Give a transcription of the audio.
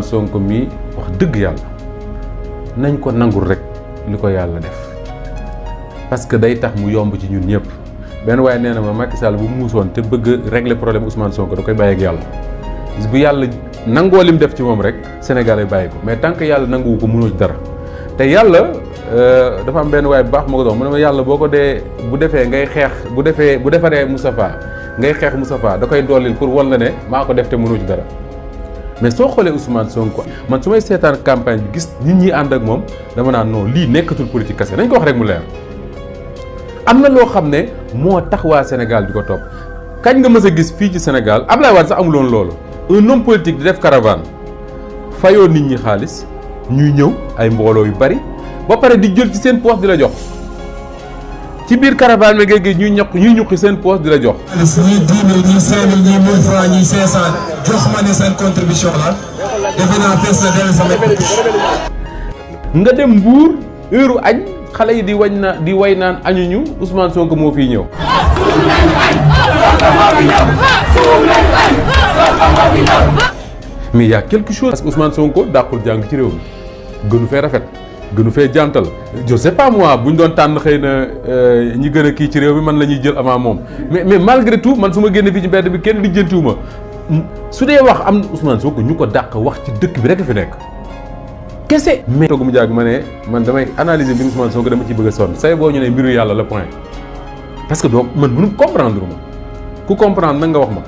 Sonko mi wax dëgg yàlla nañ ko nangul rek li ko yàlla def parce que day tax mu yomb ci ñun ñëpp benn waaye nee na ma Macky Sall bu muusoon te bëgg régler problème Ousmane Sonko da koy bàyyi ak yàlla bu yàlla nangoo lim def ci moom rek Sénégal ay bàyyi ko mais tant que yàlla nanguwu ko mënoo ci dara te yàlla dafa am benn waaye bu baax ma ko dox mu ne ma yàlla boo ko dee bu defee ngay xeex bu defaree Moustapha ngay xeex Moustapha da koy dollil pour wan la ne maa ko def te mënoo ci dara mais soo xoolee Ousmane Sonko man su may seetaan campagne bi gis nit ñi ànd ak moom dama naan non lii nekkatul politique kese nañ ko wax rek mu leer am na loo xam ne moo tax waa Sénégal di ko topp kañ nga mës a gis fii ci Sénégal Ablaye Wade sax amuloon loolu un homme politique di def caravane fayoo nit ñi xaalis ñuy ñëw ay mbooloo yu bari ba pare di jël ci seen poche di la jox ci biir caravane bi ngay gis ñuy ñuqi seen poche di la jox. ñii 10 000 ñii 5 000 ñii 1000 francs ñii 500 jox ma ne seen contribution la defe naa fees na dellu sama nga dem Mbuur heure añ xale yi di way naan añuñu Ousmane Sonko moo fiy ñëw. mais y a quelque chose. parce que Ousmane Sonko dàqul jàng ci réew mi gënu fee rafet gënu fee jantal je sais pas moi bu ñu doon tànn xëy na ñi gën a kii ci réew mi man la ñuy jël avant moom mais malgré tout man su ma génne fii ci mbedd bi kenn lijjantiwu ma su dee wax am Ousmane Sonko ñu ko dàq wax ci dëkk bi rek fi nekk kese. mais toog mu jàgg ma ne man damay analyser mbiru Ousmane Sonko dama ci bëgg a sonn say boo ñu ne mbiru yàlla la point parce que doo man mënu comprendre ma ku comprendre nag nga wax ma.